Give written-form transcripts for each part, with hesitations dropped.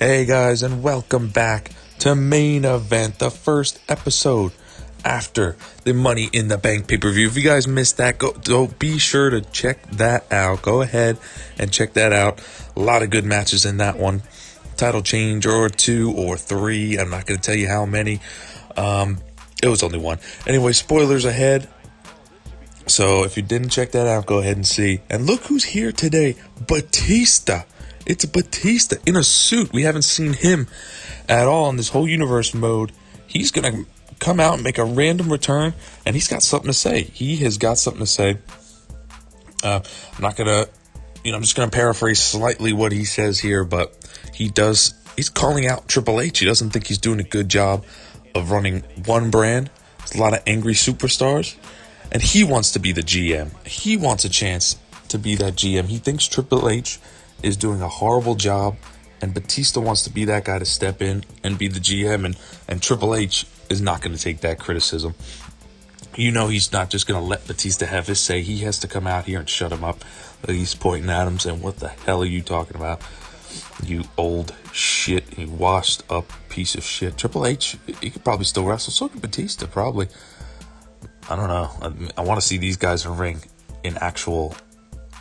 Hey guys, and welcome back to Main Event, the first episode after the Money in the Bank pay-per-view. If you guys missed that, go be sure to check that out. Go ahead and check that out. A lot of good matches in that one. Title change or 2 or 3. I'm not going to tell you how many. It was only 1. Anyway, spoilers ahead. So if you didn't check that out, go ahead and see. And look who's here today. Batista. It's Batista in a suit. We haven't seen him at all in this whole universe mode. He's going to come out and make a random return, and he's got something to say. He has got something to say. I'm not going to, I'm just going to paraphrase slightly what he says here, but he's calling out Triple H. He doesn't think he's doing a good job of running one brand. There's a lot of angry superstars, and he wants to be the GM. He wants a chance to be that GM. He thinks Triple H is doing a horrible job, and Batista wants to be that guy to step in and be the GM, and Triple H is not going to take that criticism. He's not just going to let Batista have his say. He has to come out here and shut him up. He's pointing at him saying, "What the hell are you talking about? You old shit, you washed up piece of shit." Triple H, he could probably still wrestle. So could Batista, probably. I don't know. I want to see these guys in the ring in actual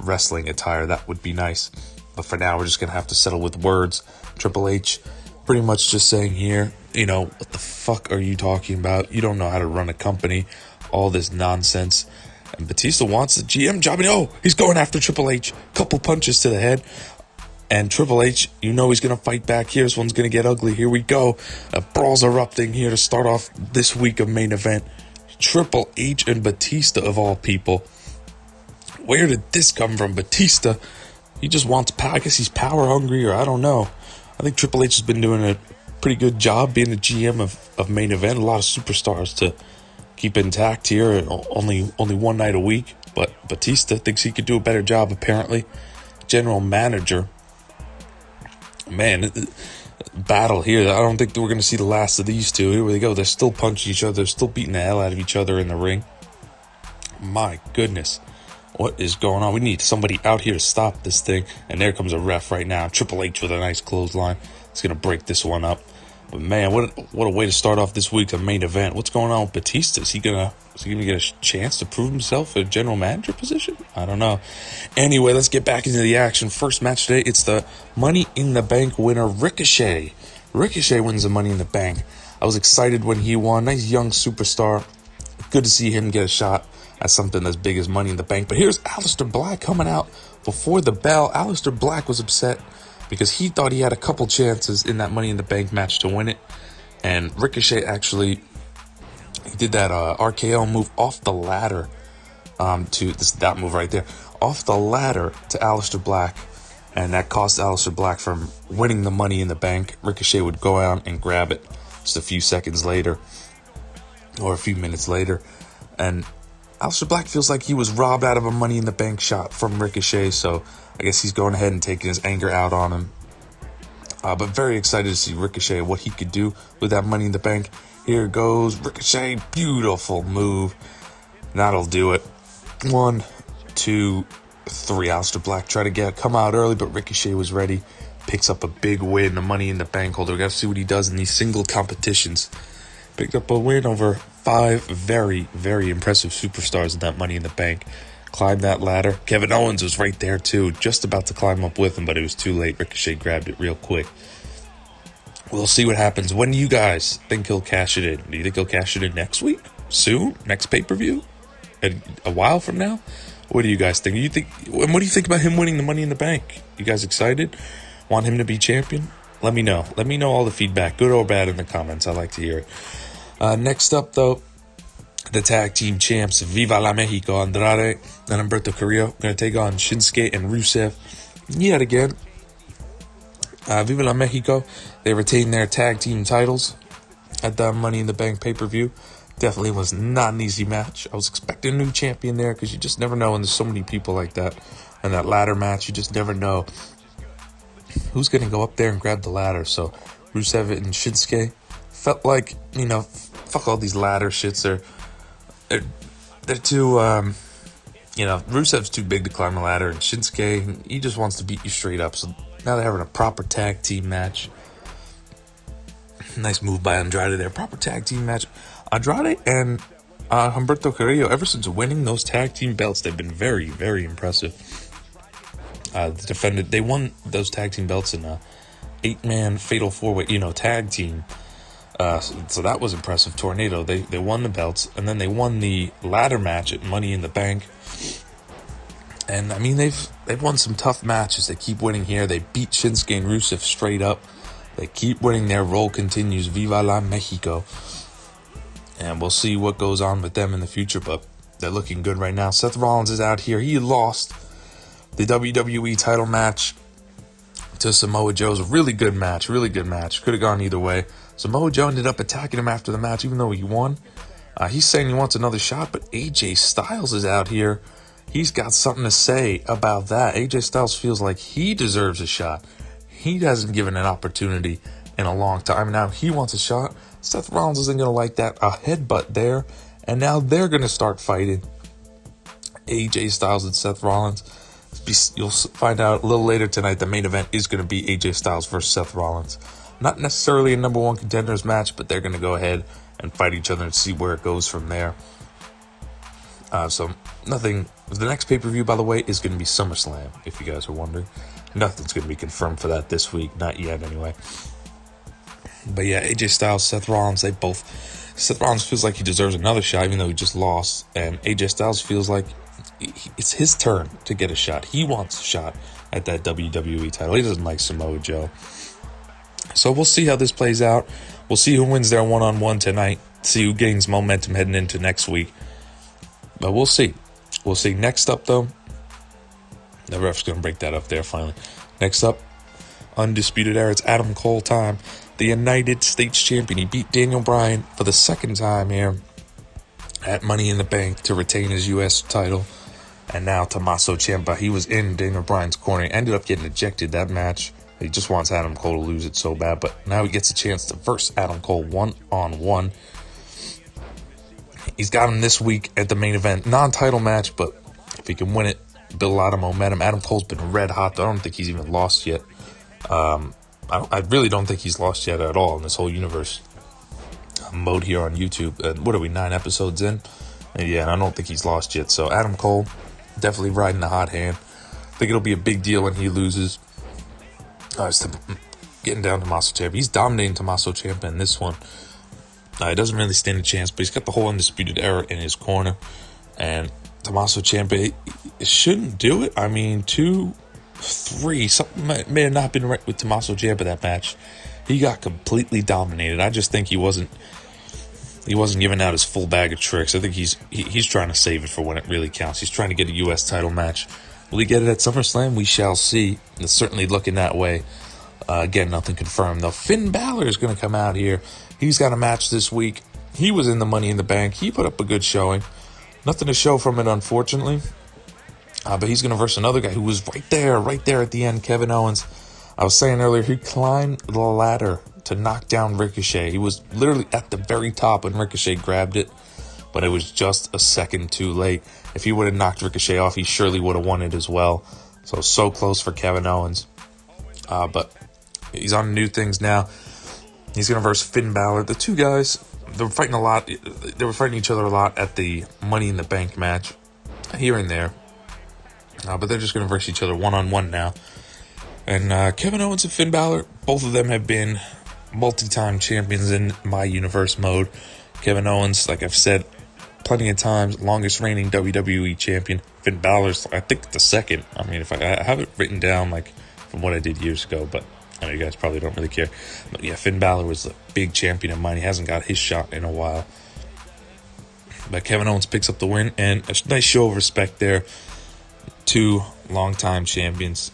wrestling attire. That would be nice. But for now, we're just going to have to settle with words. Triple H pretty much just saying here, what the fuck are you talking about? You don't know how to run a company. All this nonsense. And Batista wants the GM job. And he's going after Triple H. Couple punches to the head. And Triple H, he's going to fight back here. This one's going to get ugly. Here we go. A brawl's erupting here to start off this week of Main Event. Triple H and Batista, of all people. Where did this come from? Batista, he just wants power. I guess he's power hungry, or I don't know. I think Triple H has been doing a pretty good job being the GM of Main Event. A lot of superstars to keep intact here, and only one night a week. But Batista thinks he could do a better job, apparently. General manager. Man, battle here. I don't think that we're going to see the last of these two. Here we go. They're still punching each other. They're still beating the hell out of each other in the ring. My goodness. What is going on? We need somebody out here to stop this thing. And there comes a ref right now. Triple H with a nice clothesline. It's going to break this one up. But man, what a way to start off this week's Main Event. What's going on with Batista? Is he gonna get a chance to prove himself at a general manager position? I don't know. Anyway, let's get back into the action. First match today, it's the Money in the Bank winner, Ricochet. Ricochet wins the Money in the Bank. I was excited when he won. Nice young superstar. Good to see him get a shot at something as big as Money in the Bank. But here's Alistair Black coming out before the bell. Alistair Black was upset because he thought he had a couple chances in that Money in the Bank match to win it. And Ricochet actually, he did that RKO move off the ladder that move right there. Off the ladder to Alistair Black. And that cost Alistair Black from winning the Money in the Bank. Ricochet would go out and grab it just a few seconds later. Or a few minutes later. And Alistair Black feels like he was robbed out of a Money in the Bank shot from Ricochet, so I guess he's going ahead and taking his anger out on him. But very excited to see Ricochet, what he could do with that Money in the Bank. Here goes Ricochet, beautiful move. That'll do it. 1, 2, 3. Alistair Black tried to come out early, but Ricochet was ready. Picks up a big win, the Money in the Bank holder. We got to see what he does in these single competitions. Picked up a win over 5 very, very impressive superstars in that Money in the Bank. Climbed that ladder. Kevin Owens was right there too, just about to climb up with him, but it was too late. Ricochet grabbed it real quick. We'll see what happens. When do you guys think he'll cash it in? Do you think he'll cash it in next week? Soon? Next pay-per-view? A while from now? What do you guys think? What do you think about him winning the Money in the Bank? You guys excited? Want him to be champion? Let me know. Let me know all the feedback, good or bad, in the comments. I like to hear it. Next up, though, the tag team champs, Viva la Mexico, Andrade and Humberto Carrillo, going to take on Shinsuke and Rusev yet again. Viva la Mexico, they retained their tag team titles at the Money in the Bank pay-per-view. Definitely was not an easy match. I was expecting a new champion there because you just never know when there's so many people like that. In that ladder match, you just never know who's going to go up there and grab the ladder. So Rusev and Shinsuke felt like, fuck all these ladder shits. They're too, Rusev's too big to climb a ladder, and Shinsuke, he just wants to beat you straight up. So now they're having a proper tag team match. Nice move by Andrade there. Proper tag team match. Andrade and Humberto Carrillo, ever since winning those tag team belts, they've been very, very impressive. They won those tag team belts in a 8-man fatal 4-way, tag team. So that was impressive. Tornado, they won the belts, and then they won the ladder match at Money in the Bank. And I mean, they've won some tough matches. They keep winning here. They beat Shinsuke and Rusev straight up. They keep winning. Their roll continues. Viva la Mexico. And we'll see what goes on with them in the future, but they're looking good right now. Seth Rollins is out here. He lost the WWE title match to Samoa Joe. It was a really good match. Could have gone either way. Samoa Joe ended up attacking him after the match, even though he won. He's saying he wants another shot, but AJ Styles is out here. He's got something to say about that. AJ Styles feels like he deserves a shot. He hasn't given an opportunity in a long time. Now he wants a shot. Seth Rollins isn't going to like that. A headbutt there. And now they're going to start fighting. AJ Styles and Seth Rollins. You'll find out a little later tonight the main event is going to be AJ Styles versus Seth Rollins. Not necessarily a number one contenders match, but they're going to go ahead and fight each other and see where it goes from there. So nothing. The next pay-per-view, by the way, is going to be SummerSlam, if you guys are wondering. Nothing's going to be confirmed for that this week. Not yet, anyway. But yeah, AJ Styles, Seth Rollins, Seth Rollins feels like he deserves another shot, even though he just lost. And AJ Styles feels like it's his turn to get a shot. He wants a shot at that WWE title. He doesn't like Samoa Joe. So we'll see how this plays out. We'll see who wins their one-on-one tonight. See who gains momentum heading into next week. But we'll see. We'll see. Next up, though, the ref's going to break that up there finally. Next up, Undisputed Era. It's Adam Cole time. The United States Champion. He beat Daniel Bryan for the second time here at Money in the Bank to retain his U.S. title. And now Tommaso Ciampa. He was in Daniel Bryan's corner. He ended up getting ejected that match. He just wants Adam Cole to lose it so bad. But now he gets a chance to verse Adam Cole one-on-one. He's got him this week at the main event. Non-title match, but if he can win it, build a lot of momentum. Adam Cole's been red hot. I don't think he's even lost yet. I really don't think he's lost yet at all in this whole universe mode here on YouTube. What are we, 9 episodes in? Yeah, and I don't think he's lost yet. So Adam Cole, definitely riding the hot hand. I think it'll be a big deal when he loses. Getting down to Tommaso Ciampa. He's dominating Tommaso Ciampa in this one. He doesn't really stand a chance, but he's got the whole Undisputed Era in his corner. And Tommaso Ciampa, it shouldn't do it. I mean, 2-3, something may have not been right with Tommaso Ciampa that match. He got completely dominated. I just think he wasn't giving out his full bag of tricks. I think he's trying to save it for when it really counts. He's trying to get a U.S. title match. Will he get it at SummerSlam? We shall see. It's certainly looking that way. Again, nothing confirmed, though. Finn Balor is going to come out here. He's got a match this week. He was in the Money in the Bank. He put up a good showing. Nothing to show from it, unfortunately. But he's going to verse another guy who was right there at the end, Kevin Owens. I was saying earlier, he climbed the ladder to knock down Ricochet. He was literally at the very top when Ricochet grabbed it, but it was just a second too late. If he would have knocked Ricochet off, he surely would have won it as well. So close for Kevin Owens. But he's on new things now. He's going to verse Finn Balor. The two guys, they were fighting a lot. They were fighting each other a lot at the Money in the Bank match, here and there. But they're just going to verse each other one-on-one now. And Kevin Owens and Finn Balor, both of them have been multi-time champions in my universe mode. Kevin Owens, like I've said plenty of times, longest reigning WWE champion. Finn Balor's, I think, the second. I mean, if I have it written down, like, from what I did years ago, but I know you guys probably don't really care. But yeah, Finn Balor was a big champion of mine. He hasn't got his shot in a while. But Kevin Owens picks up the win, and a nice show of respect there. Two longtime champions.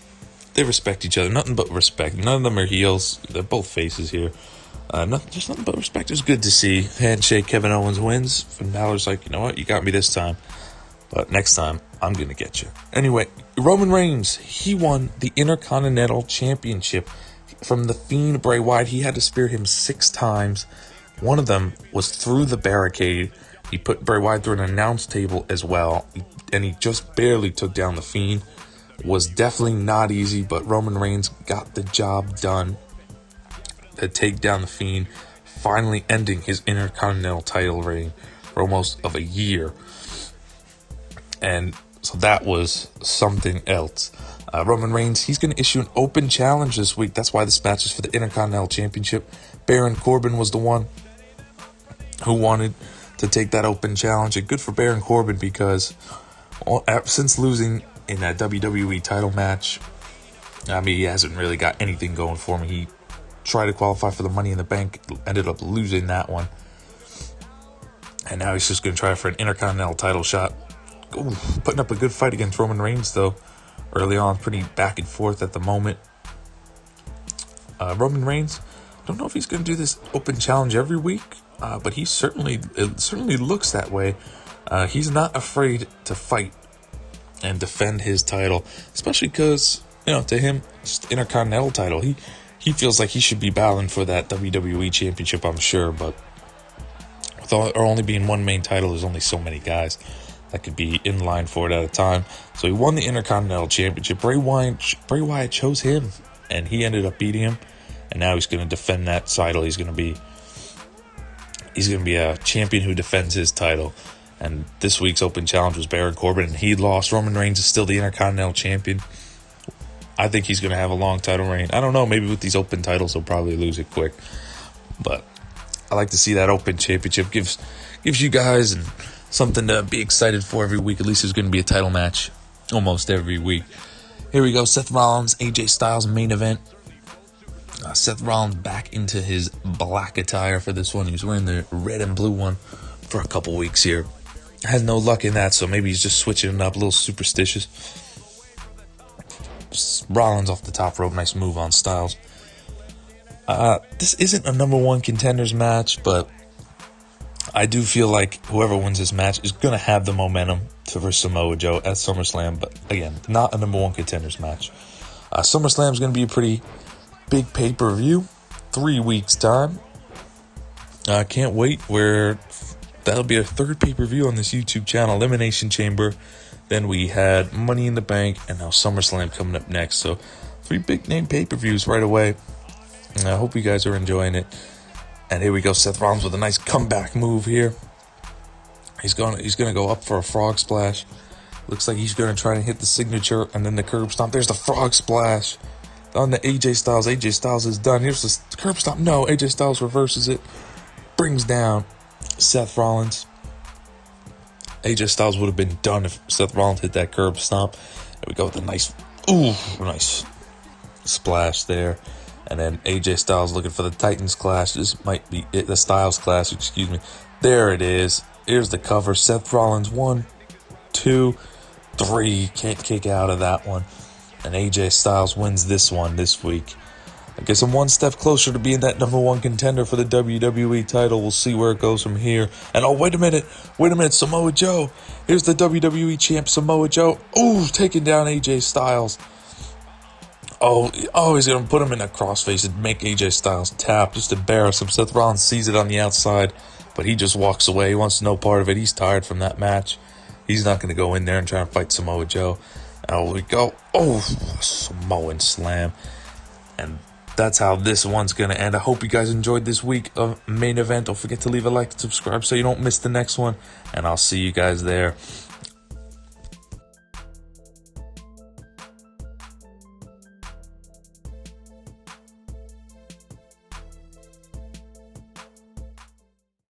They respect each other. Nothing but respect. None of them are heels. They're both faces here. Just nothing but respect. It's good to see. Handshake, Kevin Owens wins. Finn Balor's like, you know what? You got me this time. But next time, I'm going to get you. Anyway, Roman Reigns, he won the Intercontinental Championship from the Fiend Bray Wyatt. He had to spear him 6 times. One of them was through the barricade. He put Bray Wyatt through an announce table as well. And he just barely took down the Fiend. Was definitely not easy, but Roman Reigns got the job done to take down the Fiend. finally ending his Intercontinental title reign for almost of a year. And so that was something else. Roman Reigns, he's going to issue an open challenge this week. That's why this match is for the Intercontinental Championship. Baron Corbin was the one who wanted to take that open challenge. And good for Baron Corbin because since losing in that WWE title match, I mean, he hasn't really got anything going for him. He tried to qualify for the Money in the Bank, ended up losing that one. And now he's just going to try for an Intercontinental title shot. Ooh, putting up a good fight against Roman Reigns, though. Early on, pretty back and forth at the moment. Roman Reigns, I don't know if he's going to do this open challenge every week, but it certainly looks that way. He's not afraid to fight and defend his title, especially because, to him, just Intercontinental title. He feels like he should be battling for that WWE Championship, I'm sure, but with there only being one main title, there's only so many guys that could be in line for it at a time. So he won the Intercontinental Championship. Bray Wyatt chose him, and he ended up beating him. And now he's going to defend that title. He's going to be a champion who defends his title. And this week's open challenge was Baron Corbin, and he lost. Roman Reigns is still the Intercontinental Champion. I think he's going to have a long title reign. I don't know. Maybe with these open titles, he'll probably lose it quick. But I like to see that open championship. Gives you guys and something to be excited for every week. At least there's going to be a title match almost every week. Here we go. Seth Rollins, AJ Styles main event. Seth Rollins back into his black attire for this one. He was wearing the red and blue one for a couple weeks here. Had no luck in that, so maybe he's just switching it up, a little superstitious. Rollins off the top rope. Nice move on Styles. This isn't a number one contenders match, but I do feel like whoever wins this match is going to have the momentum for Samoa Joe at SummerSlam. But again, not a number one contenders match. SummerSlam is going to be a pretty big pay-per-view. 3 weeks time. Can't wait. That'll be our third pay-per-view on this YouTube channel. Elimination Chamber. Then we had Money in the Bank, and now SummerSlam coming up next. So 3 big name pay-per-views right away. And I hope you guys are enjoying it. And here we go, Seth Rollins with a nice comeback move here. He's gonna go up for a frog splash. Looks like he's gonna try to hit the signature and then the curb stomp. There's the frog splash on the AJ Styles. AJ Styles is done. Here's the curb stomp. No, AJ Styles reverses it, brings down Seth Rollins. AJ Styles would have been done if Seth Rollins hit that curb stomp. There we go with a nice splash there. And then AJ Styles looking for the Titans Clash. This might be it, the Styles Clash, excuse me. There it is. Here's the cover. Seth Rollins, 1, 2, 3. Can't kick out of that one. And AJ Styles wins this one this week. I guess I'm one step closer to being that number one contender for the WWE title. We'll see where it goes from here. And wait a minute, Samoa Joe. Here's the WWE champ, Samoa Joe. Ooh, taking down AJ Styles. Oh, he's going to put him in a crossface and make AJ Styles tap. Just embarrass him. Seth Rollins sees it on the outside, but he just walks away. He wants no part of it. He's tired from that match. He's not going to go in there and try and fight Samoa Joe. Now we go. Oh, Samoan slam. And that's how this one's going to end. I hope you guys enjoyed this week of main event. Don't forget to leave a like and subscribe so you don't miss the next one. And I'll see you guys there.